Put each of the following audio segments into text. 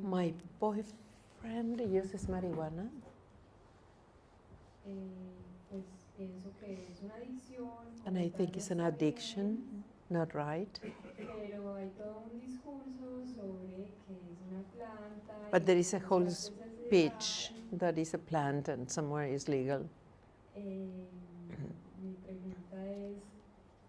My boyfriend uses marijuana. Pues pienso que es una adicción. And I think it's an addiction, not right. Pero hay todo un discurso sobre que es una planta. But there is a whole speech that is a plant and somewhere is legal. Mi pregunta es,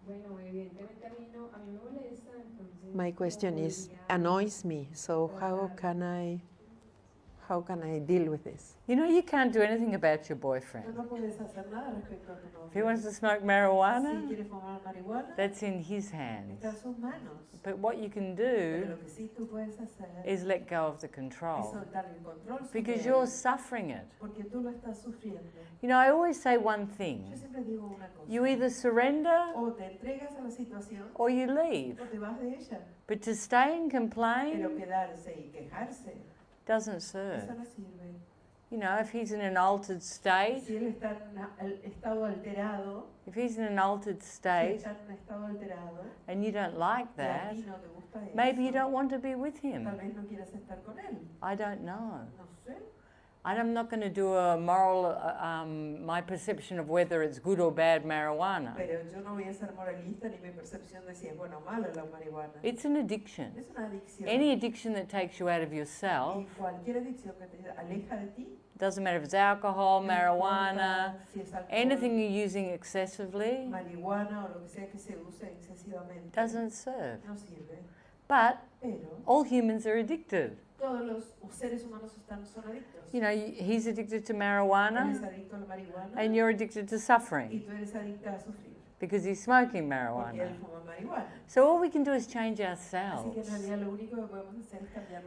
bueno, evidentemente a mí me molesta, entonces. My question is, annoys me, so how can I deal with this? You know, you can't do anything about your boyfriend. If he wants to smoke marijuana, that's in his hands. But what you can do is let go of the control, because you're suffering it. You know, I always say one thing: you either surrender or you leave. But to stay and complain doesn't serve. You know, if he's in an altered state, if he's in an altered state and you don't like that, maybe you don't want to be with him. I don't know. I'm not going to do a moral, my perception of whether it's good or bad marijuana. It's an addiction. Any addiction that takes you out of yourself, doesn't matter if it's alcohol, marijuana, anything you're using excessively, doesn't serve. But all humans are addicted. You know, he's addicted to marijuana and you're addicted to suffering because he's smoking marijuana. So all we can do is change ourselves.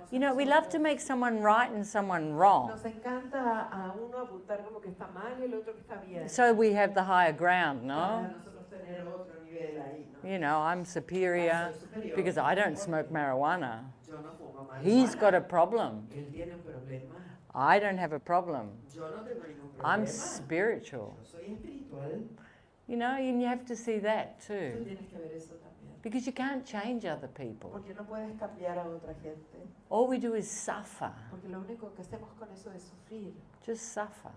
You know, we love to make someone right and someone wrong. So we have the higher ground, no? You know, I'm superior because I don't smoke marijuana. He's got a problem. I don't have a problem. I'm spiritual. You know, and you have to see that too. Because you can't change other people. All we do is suffer. Just suffer.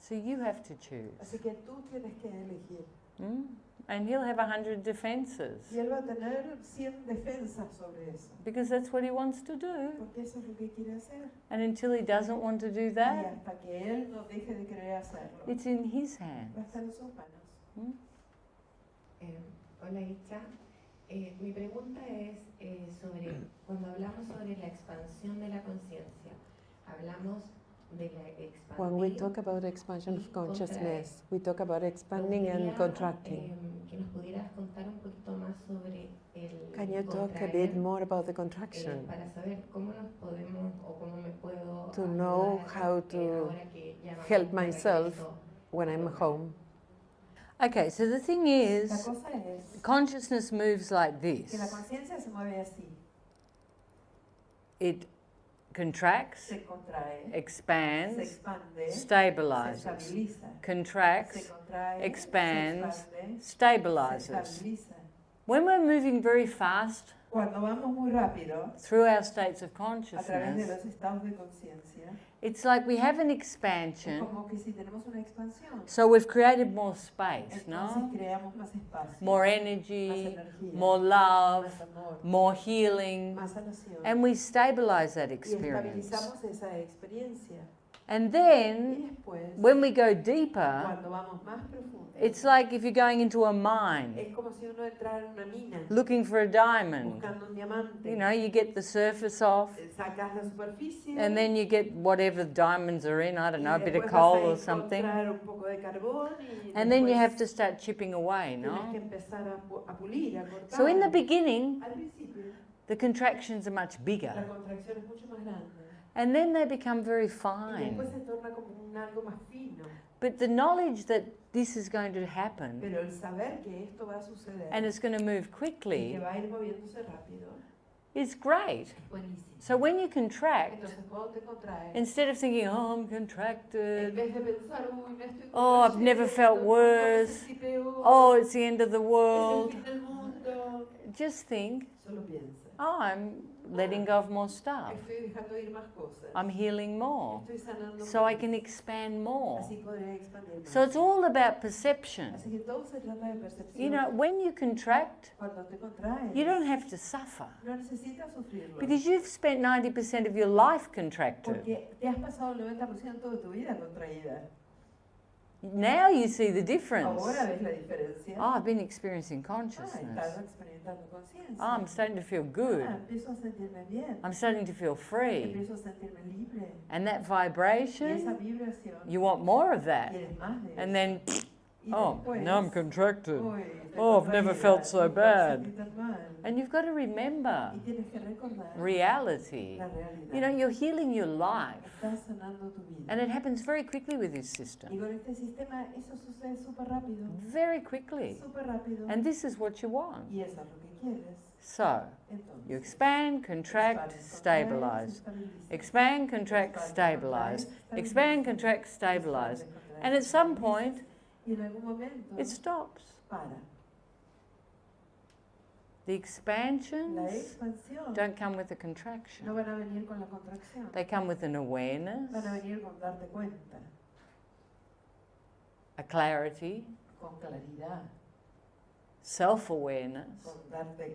So you have to choose. And he'll have 100 defenses. Because that's what he wants to do. And until he doesn't want to do that, it's in his hands. Hola Isha, mi pregunta es sobre cuando hablamos sobre la expansión de la conciencia, hablamos de la expansión. When we talk about expansion of consciousness, we talk about expanding and contracting. Que nos pudieras contar un poquito más sobre el Can you talk a bit more about the contraction? Para saber cómo nos podemos o cómo me puedo to know how to help myself when I'm home. Okay, so the thing is, consciousness moves like this. It contracts, expands, stabilizes, contracts, expands, stabilizes. When we're moving very fast through our states of consciousness, it's like we have an expansion, so we've created more space, no? More energy, more love, more healing, and we stabilize that experience. And then, when we go deeper, it's like if you're going into a mine, looking for a diamond. You know, you get the surface off, and then you get whatever diamonds are in, I don't know, a bit of coal or something. And then you have to start chipping away, no? So in the beginning, the contractions are much bigger. And then they become very fine. But the knowledge that this is going to happen, and it's going to move quickly, is great. So when you contract, instead of thinking, oh, I'm contracted, oh, I've never felt worse, oh, it's the end of the world, just think, Oh, I'm letting go of more stuff. Estoy dejando ir más cosas. I'm healing more. Estoy sanando So I más. can expand more. Así podré expandir más. So it's all about perception. Así que todo se trata de percepción. You know, when you contract, Cuando te contraes, you don't have to suffer. no necesitas sufrirlo. Because you've spent 90% of your life contracted. Porque te has pasado el 90% de tu vida contraída. Now you see the difference. Ahora ves la diferencia. Oh, I've been experiencing Estás consciousness. experimentando conciencia. Oh, I'm starting to feel good. Empiezo a sentirme bien. I'm starting to feel free. Empiezo a sentirme libre. And that Y esa vibration, vibración. you want more of that. Quieres más de And eso. then, Y oh, después, now I'm contracted. "Uy, estoy Oh, I've never contraída, felt so nunca me bad." sentí tan mal. And you've got to remember Y tienes que recordar reality. la realidad. You know, you're healing your life. Estás sanando tu vida. And it happens very quickly with this Y system. con este sistema eso sucede súper rápido. Very quickly. Súper rápido. And this is what you want. Y eso es lo que quieres. So, Entonces, you expand, contract, stabilize. Expand, contract, stabilize. Expand, contract, stabilize. And at some point, y en algún momento it stops. para. The La expansions expansión don't come with a no contraction. van a venir con la contracción. They come with an awareness, Van a venir con darte cuenta, a clarity, con claridad, self-awareness,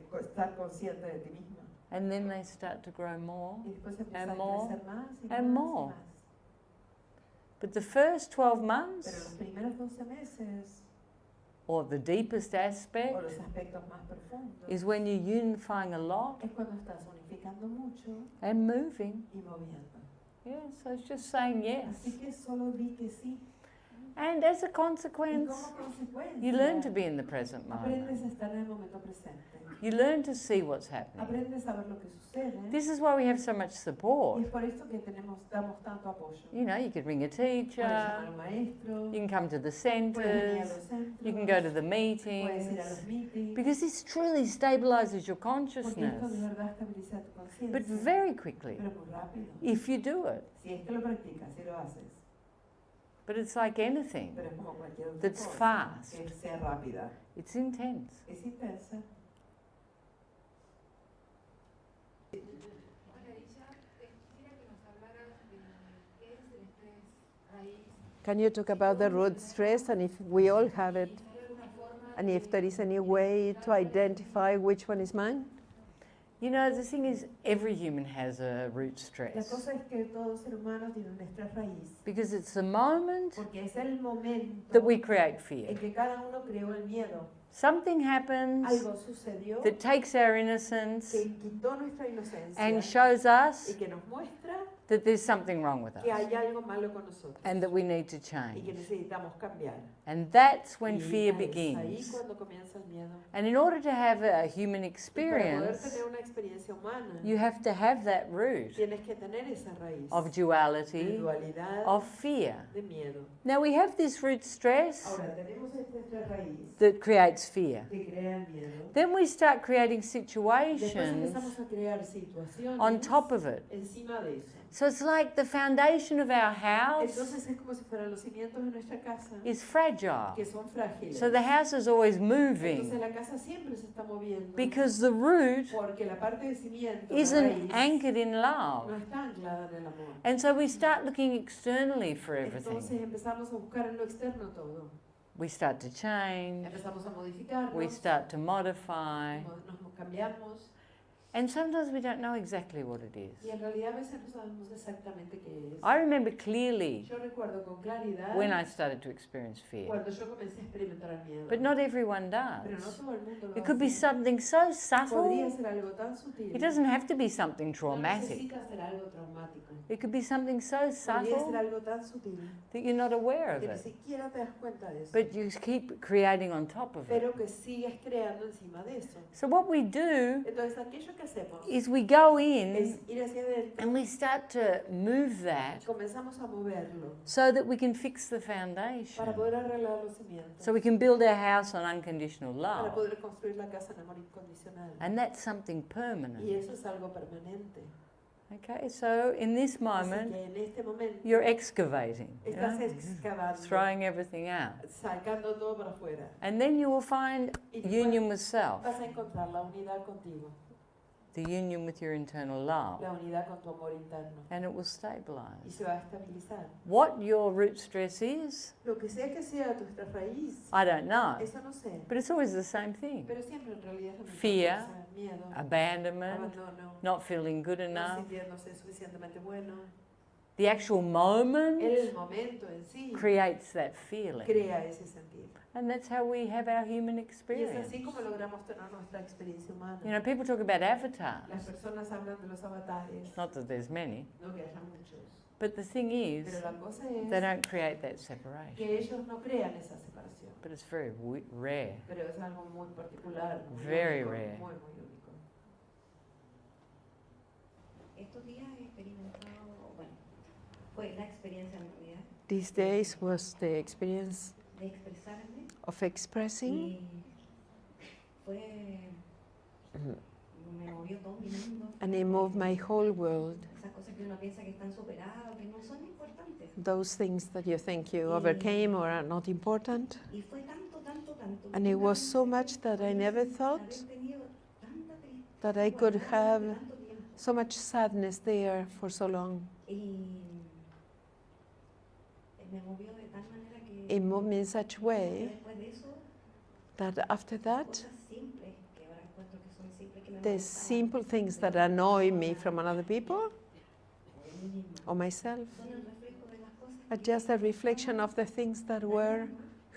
con estar consciente de ti misma. and then they start to grow more. Y después empieza And a more, crecer más y and más more. y más. But the first 12 Pero los months, primeros 12 meses, or the deepest o aspect, los aspectos más profundos, is when you're unifying a lot es cuando estás unificando mucho and moving. y moviendo. Yeah, so it's just saying Así yes. que solo di que sí. And as a Y consequence, como consecuencia, you learn to be in the present moment. aprendes a estar en el momento presente. You learn to see what's happening. Aprendes a ver lo que sucede. This is why we have so much Y support. es por esto que damos tanto apoyo. You know, you could ring a Puedes llamar teacher, a un maestro, you can come to the puedes venir a centers, los centros, you can go to the puedes meetings, ir a los meetings, because this truly stabilizes your porque esto de consciousness. verdad estabiliza tu conciencia. But very quickly, Pero muy rápido. if you do it. Si es que lo practicas, si lo haces. But it's like anything, Pero es como cualquier otra That's cosa, fast. que sea rápida. it's intense. Es intensa. Hola Isha, quisiera que nos hablaras de qué es el estrés raíz. Can you talk about the root stress and if we all have it? ¿Hay alguna forma And if there is any way to identify which one is mine? You know, the thing is, every human has a root La stress. cosa es que todo ser humano tiene un estrés raíz. Because it's the moment Porque es el momento that we create fear. en que cada uno creó el miedo. Something happens Algo sucedió that takes our innocence que quitó nuestra inocencia and shows us y que nos muestra that there's something wrong with que us hay algo malo con nosotros and that we need to y que change. necesitamos cambiar. And that's when Y fear es ahí begins. cuando comienza el miedo. And in order to have a human Y para poder experience, tener una experiencia humana, you have to have that root tienes que tener esa raíz of de duality, dualidad, of fear. de miedo. Now we have this root stress Ahora tenemos este estrés raíz that creates fear. que crea el miedo. Then we start creating Después situations empezamos a crear situaciones on top of it. encima de eso. So it's like the foundation of our house Entonces es como si fueran los cimientos de nuestra casa is fragile. que son frágiles. So the house is always Entonces moving la casa siempre se está moviendo because the root porque la parte de cimiento, la isn't raíz, anchored in no love. está anclada en el amor. And so we start looking externally for everything. Entonces empezamos a buscar en lo externo todo. We start to change, Empezamos a modificarnos, we start to modify, nos cambiamos and sometimes we don't know exactly what it is. y en realidad a veces no sabemos exactamente qué es. I remember clearly Yo recuerdo con claridad when I started to experience fear, cuando yo comencé a experimentar el miedo. but not everyone Pero no does. todo el mundo lo It could be hace. something so Podría subtle. ser algo tan sutil. It doesn't have to be something No traumatic. necesita ser algo traumático. It could be something so Podría ser subtle algo tan sutil that you're not aware of que ni it. siquiera te das cuenta de eso. But you keep creating on top of it. Pero que sigues creando encima de eso. So what we do Entonces aquello que hacemos is we go es in ir hacia adentro and we start to move y that comenzamos a moverlo so that we can fix the para foundation. poder arreglar los cimientos. So we can build our house on unconditional Para love. poder construir la casa en amor incondicional. And that's something Y permanent. eso es algo permanente. Okay, so in this Así moment, que en este momento you're excavating, you estás know, excavando, throwing everything out. sacando todo para afuera. And then you will find Y después union with self, vas a encontrar la unidad contigo. the the union with your internal love, la unidad con tu amor interno, and it will y stabilize. se va a estabilizar. What your root stress is, Lo que sea nuestra raíz, I don't know, eso no sé, but it's always the same thing. pero siempre en realidad es la misma Fear, cosa, miedo, abandonment, abandono, not feeling good no enough. sintiéndose suficientemente bueno. The actual moment El momento en sí creates that feeling. crea ese sentir. And that's how we have our human Y es experience. así como logramos tener nuestra experiencia humana. You know, people talk about avatars. Las personas hablan de los avatares, Not that there's many. no que haya muchos. But the thing is, Pero la cosa they es don't create that separation. que ellos no crean esa separación. But it's very rare. Pero es algo muy particular, muy Very único, rare. muy único. Estos días he experimentado, bueno, fue la experiencia en realidad These days was the experience de expresarme of expressing. y fue, me movió todo mi mundo. And it moved my whole world. Esas cosas que uno piensa que están superadas, que no son importantes. Those things that you think you overcame or are not important. Y fue tanto, tanto, tanto. And it was so much that I never thought Haber tenido tanta tristeza, that I could have tanto tiempo. so much sadness there for so long. Y me movió de tal manera que It moved me in such a way después de eso, that after that, cosas simples que ahora encuentro que son simples que me the molestaban, simple things that annoy me from other people o de mí misma, or myself son el reflejo de las cosas are que just a reflection of the things that were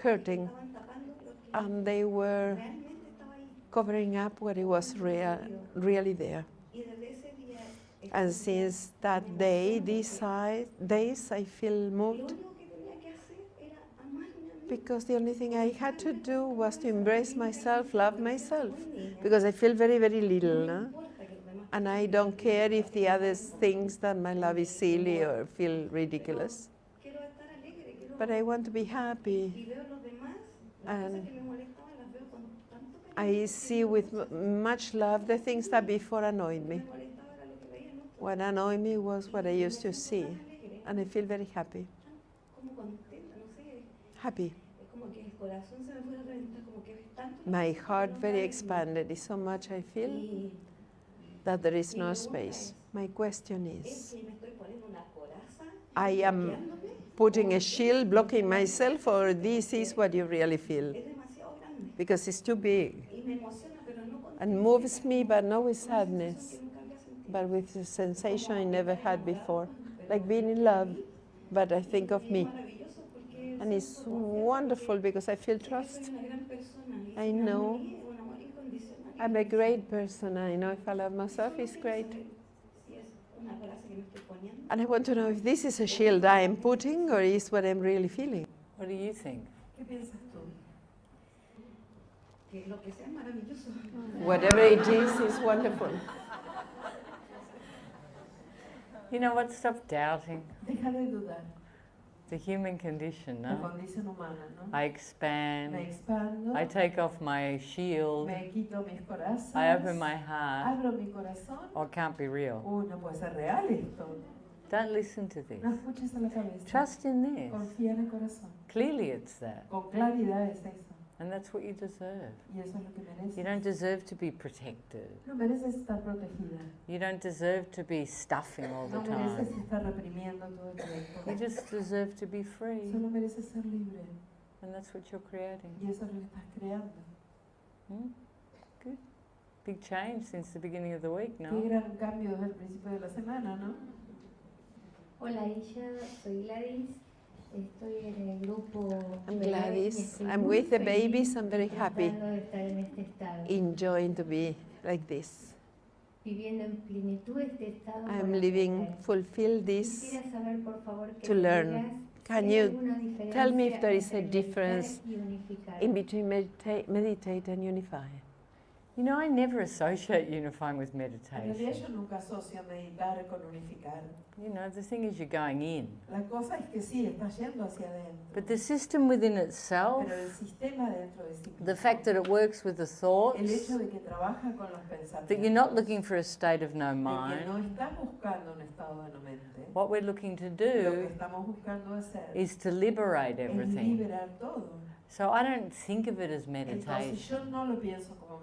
hurting, estaban tapando lo que and they were realmente estaba ahí. covering up what it was really there. Y desde ese día, And since that day, these days, I feel lo moved único que tenía que hacer era amarme a mí. because the only thing I had to do was to embrace myself, love myself, because I feel very, very little. No Huh? importa que los demás And I don't care if the others think that my love is silly or feel ridiculous. quiero estar alegre, quiero But I want to be happy. y veo los demás, las And cosas que me molestaban las veo con tanto cariño. I see with much love the things that before annoyed Me me. molestaba era lo que veía en otros. What annoyed me was what I Y used to me siento see. tan alegre, And I feel very happy. como contenta, no sé, Happy. es como que el corazón se me fuera a reventar, como que ves tanto que My necesito heart que no very cabe en mí. expanded. It's so much I feel Y that there is mi no pregunta space. My question es is, si me estoy poniendo una coraza, I am bloqueándome, putting a shield blocking myself, or this is what you really feel? es demasiado grande Because it's too big y me emociona, pero no con and moves me, but not with una sensación sadness, que nunca había sentido. but with a sensation I never had before, like being in love. But I think of Y es me, maravilloso porque and it's siento confianza, wonderful because I feel porque sé que trust. soy una gran persona y I si me amo a know mí, es un amor incondicional y I'm a grandísimo. great person. I know if I love myself, Solo it's quiero great. saber si es una coraza que me estoy poniendo. And I want to know if this is a shield I am putting or is what I'm really feeling. What do you think? ¿Qué piensas tú? Que lo que sea es maravilloso. Whatever it is wonderful. You know what? Stop doubting. Deja de dudar. The human condition, La no? condición humana, ¿no? I expand. Me expando, I take off my shield. me quito mis corazones, I open my heart. abro mi corazón. Oh, it can't be real. No puede ser real esto. Don't listen to this. No escuches a la cabeza. Trust in this. Confía en el corazón. Clearly it's that. Con claridad es eso. And that's what you deserve. Y eso es lo que mereces. You don't deserve to be protected. No mereces estar protegida. You don't deserve to be stuffing all the No mereces time. estar reprimiendo todo el tiempo. You just deserve to be free. Solo mereces ser libre. And that's what you're creating. Y eso es lo que estás creando. Good. Big change since the beginning of the week, Qué no? gran cambio desde el principio de la semana, ¿no? Hola Isha, soy Gladys. Estoy en el grupo. I'm Bebés y Gladys. estoy I'm muy with the feliz babies. I'm very happy, tratando de estar en este estado. enjoying to be like this. Viviendo en plenitud este estado. I'm por living, aprender. fulfill this. Quisiera saber, por favor, que to me learn. digas Can si hay you alguna tell me if diferencia there is a entre meditar difference y unificar? in between meditate and unify? You know, I never associate unifying with En realidad meditation. yo nunca asocio meditar con unificar. You know, the thing is you're going in. La cosa es que sí, estás yendo hacia adentro. But the system within itself, Pero el sistema dentro de sí mismo, the fact that it works with the el thoughts, hecho de que trabaja con los pensamientos, that you're not looking for a state of no de que no mind, estás buscando un estado de no mente, what we're looking to lo que do estamos buscando hacer is to liberate es everything. liberar todo. So I don't think of it as Entonces meditation. yo no lo pienso como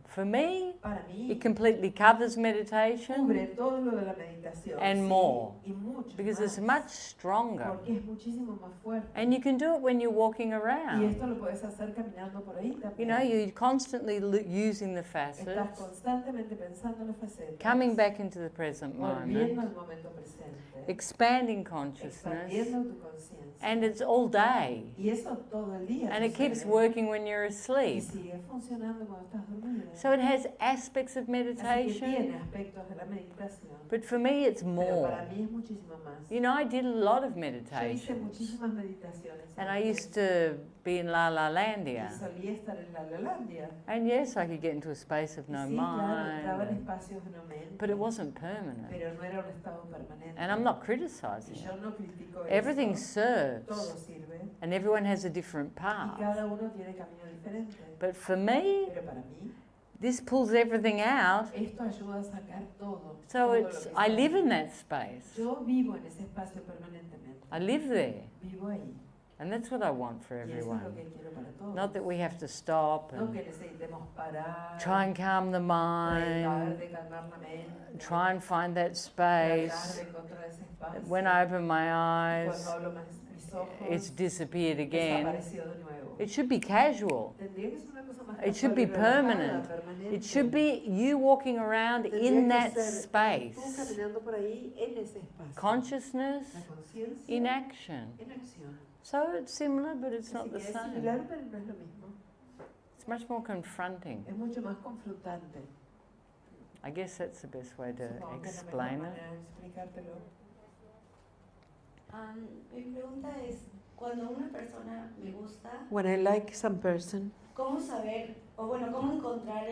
For me, Para mí, it completely covers meditation cubre todo lo de la meditación, and sí, more, y mucho because it's más, much stronger. porque es muchísimo más fuerte. And you can do it when you're walking Y around. esto lo puedes hacer caminando por ahí también. You know, you're constantly using the Estás facets, constantemente pensando en las facetas, coming back into the present volviendo moment, al momento presente, expanding consciousness, expandiendo tu conciencia. and it's all day. Y eso todo el día And it keeps sucede. working when you're Y asleep. sigue funcionando cuando estás dormido. So it has aspects of Así que meditation, tiene aspectos de la meditación, but for me it's pero more. para mí es muchísimo más. You know, I did a lot of Yo hice meditations, muchísimas meditaciones and I antes, used to be in La La y Landia. solía estar en la Lalandia. And yes, I could get into a space of Y no sí, claro, entraba en mind, espacios de no mente, but it wasn't permanent. pero no era un estado permanente. And I'm not Y criticizing yo it. no critico Everything eso, serves, todo sirve, and everyone has a different y path. cada uno tiene camino diferente. But for me, Pero para mí, this pulls everything out. esto ayuda a sacar todo. So todo lo it's, que I está live ahí. in that space. Yo vivo en ese espacio permanentemente. I live there. Vivo ahí. And that's what I want for Y eso es everyone. lo que quiero para todos. Not that we have to stop No and que necesitemos parar, try and calm the tratar mind, de calmar la mente, try and find that tratar space. de encontrar ese espacio. When I open my eyes, Cuando hablo mis ojos, it's disappeared again. desapareció de nuevo. It should be casual. Tendría que ser una cosa más It should be casual y relajada, permanent. permanente. It should be you walking around Tendría in que that ser space. tú caminando por ahí en ese espacio. Consciousness La conciencia in action. en acción. So it's similar, but it's Así not the que es same. similar, pero no es lo mismo. It's much more confronting. Es mucho más confrontante. I guess that's the best way to Supongo que es la mejor explain it. manera de explicártelo. Mi pregunta es, cuando una persona me gusta, When I like some person, ¿cómo saber, o bueno, cómo encontrar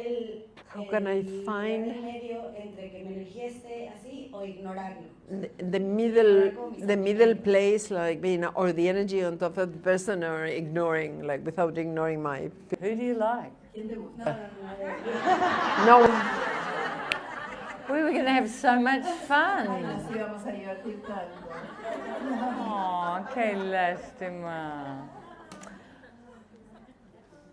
How can I el find- lugar medio entre que mi energía esté así o ignorarlo? the middle place, like being, or the energy on top of the person, or ignoring, like without ignoring my. Who do you like? No. We were going to have so much fun. Así vamos a divertir tanto. Oh, qué lástima.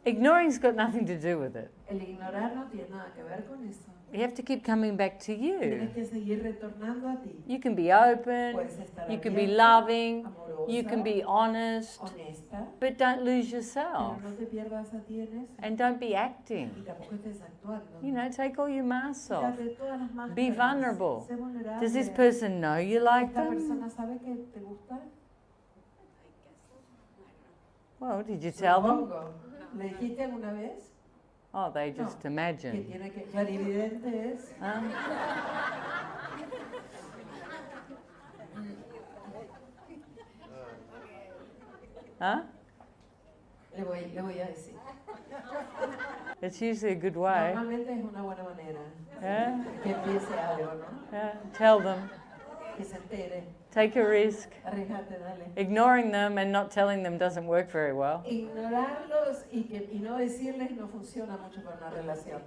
Ignoring's got nothing to do with it. El ignorar no tiene nada que ver con eso. You have to keep coming back to you. Tienes que seguir retornando a ti. You can be open, Puedes estar you can be abierta, loving, amorosa, you can be honest, honesta, but don't lose pero yourself. no te pierdas a ti en eso. And don't be acting. Y tampoco estés actuando. You know, take all your masks off. Quítate todas las máscaras. Be vulnerable. Sé vulnerable. Does this person know you like ¿Esta them? persona sabe que te gusta? Well, did you tell them? Supongo. ¿Le dijiste alguna vez? Oh, they just Que imagine. tiene que clarividente es. Huh? Huh? Le voy a decir. It's usually a good way. Normalmente es una buena manera. Yeah? Que empiece algo, ¿no? Yeah. Tell them. Que se entere. Take a risk. Arriesgate, dale. Ignoring them and not telling them doesn't work very well. Ignorarlos y no decirles no funciona mucho para una relación.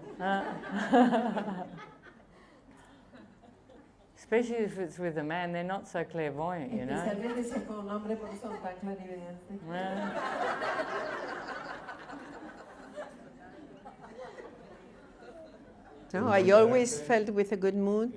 Especially if it's with a man, they're not so clairvoyant, you know. Especialmente si es con un hombre porque son tan clarividentes. Yeah. No, I always felt with a good mood,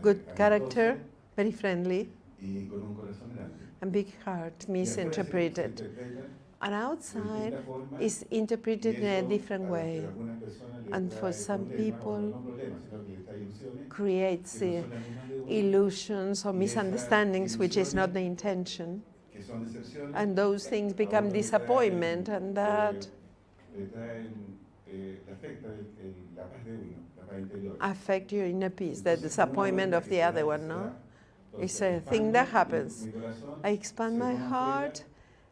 good character, very friendly, y con un corazón grande. and big heart, Y misinterpreted. afuera se interpreta And de outside distintas formas, is y interpreted in a eso different a way. algunas personas les And for trae some problemas, people, o no problemas, sino que les trae ilusiones creates que no son las mismas de uno, illusions or Y esas misunderstandings, which is not the ilusiones intention. que son decepciones, And those things become a uno le disappointment, traen, and that le afecta la paz de uno, la paz interior. affect your inner peace, the Entonces, disappointment una of que the se da, other que one, se no? da. It's Entonces, a thing that expando happens. mi corazón, I expand se my pone heart,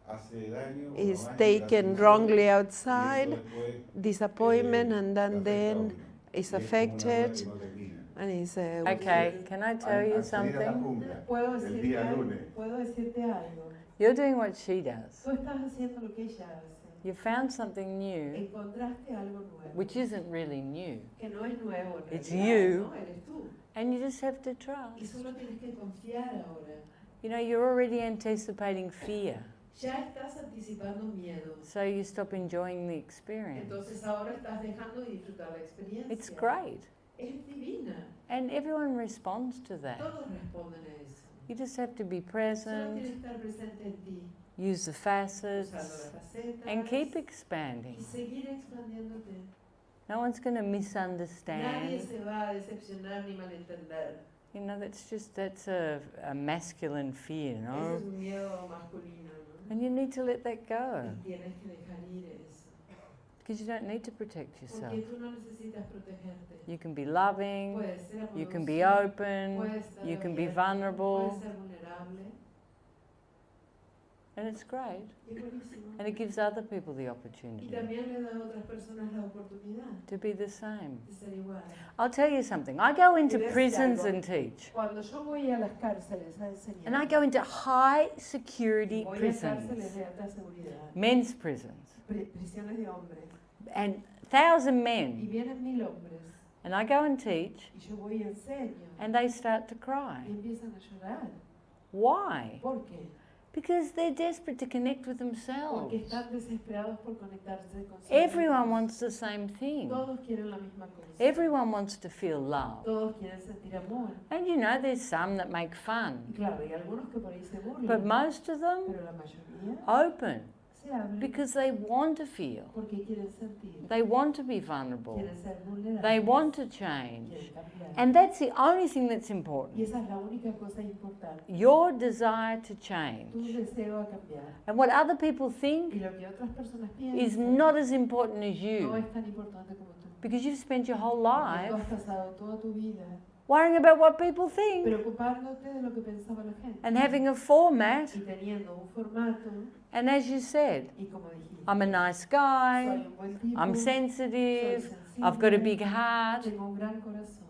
afuera, hace daño, o is no hace, taken hace wrongly ilusiones, y outside, eso después, disappointment, and afecta a then uno. is Y es como una rueda affected, que no termina. and is Okay, can I tell you Al salir a la something? cumbia, Puedo el día lunes, decirte algo. You're doing what she does. Tú estás haciendo lo que ella hace. You found something new, Encontraste algo nuevo. which isn't really new. Que no es nuevo. en It's realidad, you. ¿no? Eres tú. And you just have to Y trust. solo tienes que confiar ahora. You know, you're already anticipating fear. ya estás anticipando miedo. So you stop enjoying the experience. Entonces ahora estás dejando de disfrutar la experiencia. It's great. Es divina. And everyone responds to that. Todos responden a eso. You just have to be Solo present, tienes que estar presente en ti. use the facets, Usando las facetas. and keep expanding. Y seguir expandiéndote. No one's going to Nadie misunderstand. se va a decepcionar ni malentender. You know, that's a masculine fear, Ese no? es un miedo masculino, ¿no? And you need to let that go, Y tienes que dejar ir eso. because you don't need to protect yourself. Porque tú no necesitas protegerte. You can be loving, Puedes ser you can amoroso, be open, puedes estar you can be abierto, vulnerable, puedes ser vulnerable. and it's great. Y es buenísimo. And it gives other people the Y opportunity también le da a otras personas la oportunidad to be the same. de ser igual. I'll tell you something. I go into ¿Quieres prisons algo? and teach. Cuando yo voy a las cárceles a enseñar, And I go into high security voy a prisons, cárceles de alta seguridad, men's prisons, prisiones de hombres, and 1,000 y men. vienen 1000 hombres, And I go and teach, y yo voy y enseño, and they start to y cry. empiezan a llorar. Why? ¿Por qué? Because they're desperate to connect with Porque themselves. están desesperados por conectarse con su Everyone wants the same thing. Todos quieren la misma cosa. Everyone wants to feel love. Todos quieren sentir amor. And you know, there's some that make Y fun, claro, hay algunos que por ahí se burlan, but most of them pero la mayoría open se abren because they want to feel. porque quieren sentir, They want to be vulnerable. quieren ser vulnerables, They want to change. quieren cambiar. And that's the only thing that's Y important. esa es la única cosa importante. Your desire to Tu change. deseo a cambiar. And what other people Y think lo que otras personas is piensan not as important as no you. es tan importante como tú. Because you've spent your whole Porque tú life has pasado toda tu vida worrying about what people think preocupándote de lo que pensaba la gente. and having a format. Y teniendo un formato. And as you said, Y como dijiste, I'm a nice soy guy, un buen tipo, I'm soy sensitive, sensible, I've got a big heart. tengo un gran corazón.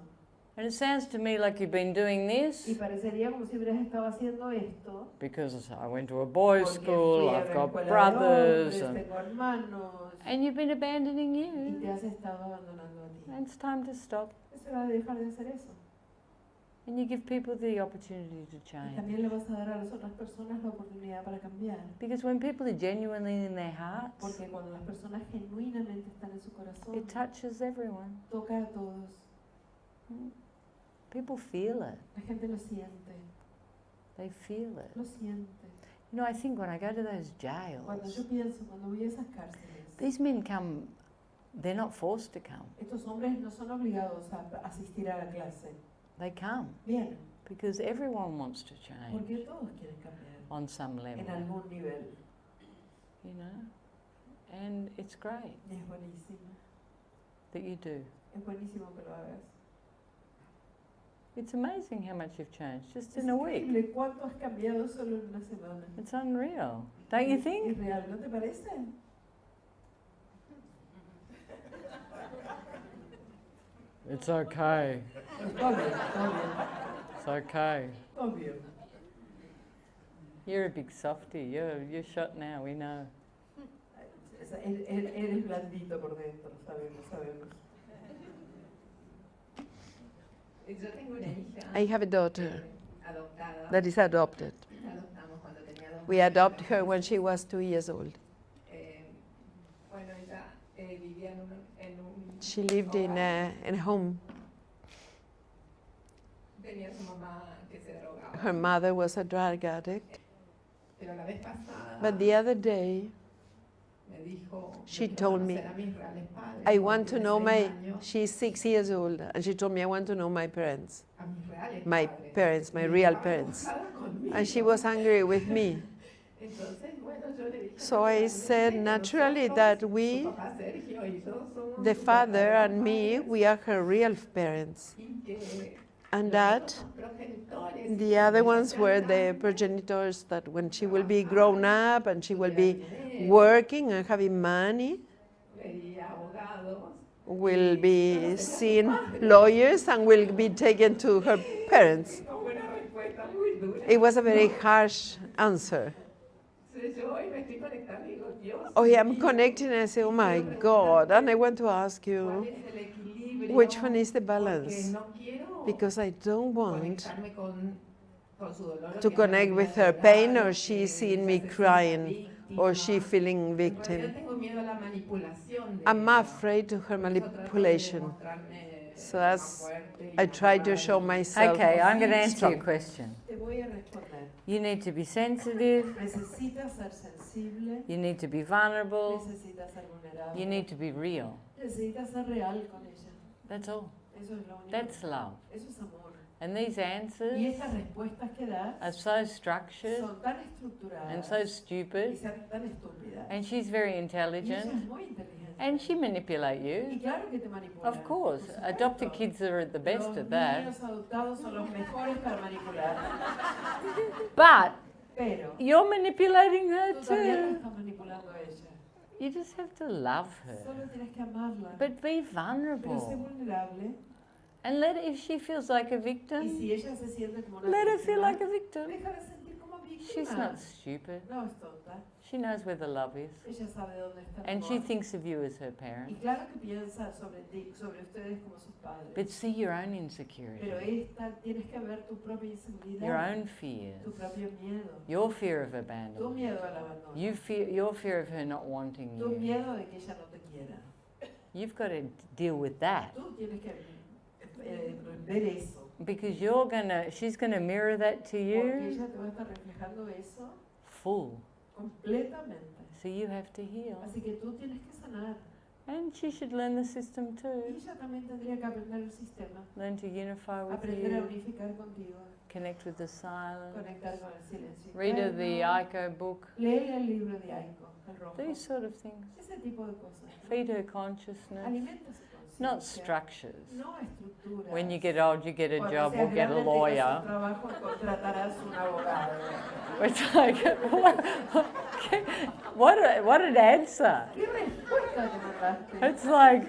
And it sounds to me like you've been doing Y this parecería como si hubieras estado haciendo esto. because I went to a boys' Porque school, fui a I've la got escuela de brothers, hombres, tengo hermanos, and you've been abandoning y you. te has estado abandonando a ti. And it's time to stop. Es hora de dejar de hacer eso. And you give people the opportunity to Y change. también le vas a dar a las otras personas la oportunidad para cambiar. Because when people are genuinely in their hearts, Porque cuando las personas genuinamente están en su corazón, it touches everyone. toca a todos. People feel it. La gente lo siente, They feel it. lo siente. You know, I think when I go to those Cuando yo jails, pienso, cuando voy a esas cárceles, these men come, they're not forced to come. estos hombres no son obligados a asistir a la clase. They come Vienen, because everyone wants to change porque todos quieren cambiar on some level, en algún nivel. you know? And it's great Y es buenísimo, that you do. es buenísimo que lo hagas. It's amazing how much you've changed just Es in a week. increíble cuánto has cambiado solo en una semana. It's unreal, don't you Es think? real, ¿no te parece? It's okay. Está bien, está bien, It's okay. está bien. You're a big softie. You're shot now. We know. Eres blandito por dentro, sabemos, sabemos. Yo tengo una hija I have a daughter adoptada. that is adopted. La adoptamos cuando tenía 2 We adopted her when she was 2 years old. Bueno, ella vivía en un She lived in a home. tenía su mamá que se drogaba. Her mother was a drug addict. Pero la vez pasada But the other day, me dijo, she "Yo quiero told me, conocer a mis reales padres, I porque want to tiene know 6 my, años, she's 6 years old, and she told me, I want to know my parents, a mis reales my padres". parents, my Y real estaba parents. enojada conmigo. And she was angry with me. Entonces, bueno, yo le dije, So I said, naturally, that we, su papá Sergio y yo somos the sus father verdaderos and me, padres, we are her real parents. y que And los that otros progenitores, y the other cuando ella ones sea were the grande, progenitors that when she will be grown up and she will be tuviera dinero, working and having money, vería abogados, will be seeing lawyers and will be taken to her parents. como una respuesta muy dura. It was a very harsh answer. Entonces yo hoy me estoy conectando y digo, Dios Oh, yeah, I'm mío, connecting and I say, oh my God. And I want to ask ¿cuál you, es el equilibrio? which one is the Porque balance? no quiero Because I don't want conectarme con to connect with her pain, or she seeing me crying, or she feeling victim. I'm afraid of her manipulation. So that's, I try to show myself. Okay, I'm going to answer strong. your question. You need to be sensitive. You need to be vulnerable. You need to be real. That's all. That's love. And these answers are so structured and so stupid. And she's very intelligent. And she manipulates you. Of course. Adopted kids are the best at that. But you're manipulating her too. You just have to love her. But be vulnerable. And let her, if she feels like a victim, let her feel like a victim. She's not stupid. She knows where the love is. And she thinks of you as her parent. But see your own insecurity. Your own fears. Your fear of abandonment. Your fear of her not wanting you. You've got to deal with that. Because she's gonna mirror that to you full. So you have to heal. And she should learn the system too. Learn to unify with you. Connect with the silence. Read the Aiko book. These sort of things. Feed her consciousness. Not structures. When you get old, you get a job or get a lawyer. It's like, what an answer. It's like...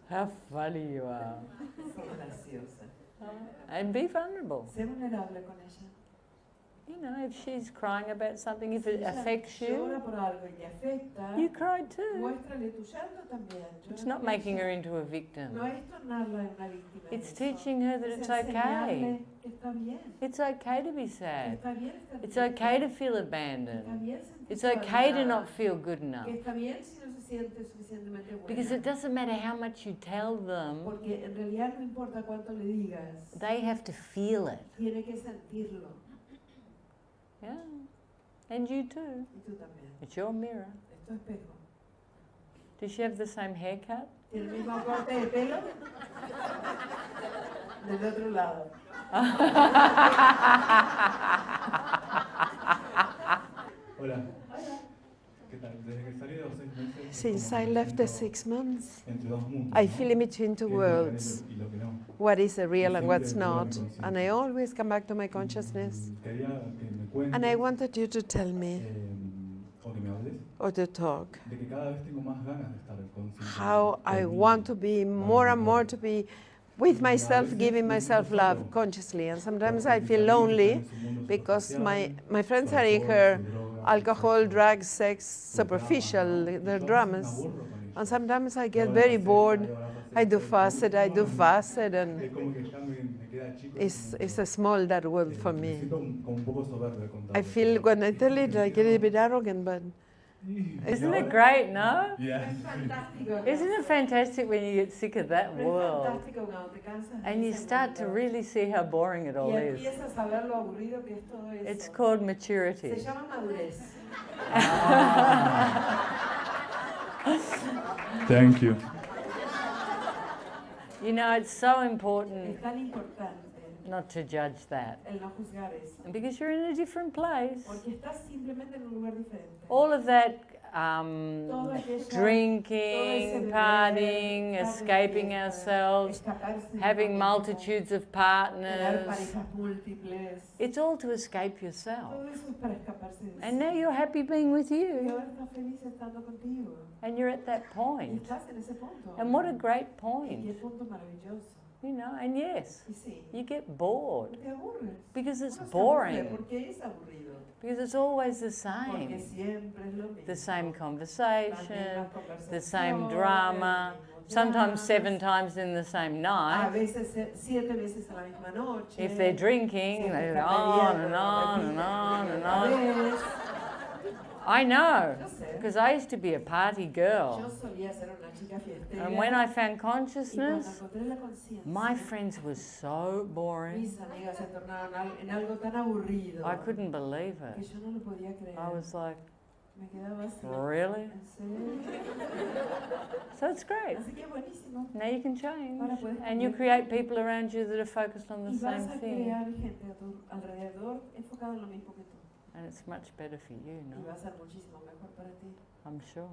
How funny you are. And be vulnerable. You know, if she's crying about something, if it affects you, you cry too. It's not making her into a victim. It's teaching her that it's okay. It's okay to be sad. It's okay to feel abandoned. It's okay to not feel good enough. Because it doesn't matter how much you tell them, they have to feel it. Yeah. And you too. It's your mirror. Does she have the same haircut? Hola. ¿Qué tal? Desde que salí de los 6 meses. Since I left the 6 months, I feel in between two worlds. What is real and what's not. And I always come back to my consciousness. And I wanted you to tell me, or to talk, how I want to be more and more to be with myself, giving myself love consciously. And sometimes I feel lonely because my friends are in her alcohol, drugs, sex, superficial, their dramas. And sometimes I get very bored. I do facet, and it's a small, that world for me. I feel when I tell it, I get a bit arrogant, but... Isn't it great, no? Yeah. Isn't it fantastic when you get sick of that world? And you start to really see how boring it all is. It's called maturity. Thank you. You know, it's so important not to judge that. Because you're in a different place. All of that drinking, partying, escaping ourselves, having multitudes of partners, it's all to escape yourself. And now you're happy being with you. And you're at that point. And what a great point. You know, and yes, you get bored because it's boring. Because it's always the same. The same conversation, the same drama, sometimes 7 times in the same night. If they're drinking, they go on and on and on and on. I know, because I used to be a party girl. And when I found consciousness, my friends were so boring. I couldn't believe it. I was like, really? So it's great. Now you can change. And you create people around you that are focused on the same thing. And it's much better for you, no? I'm sure.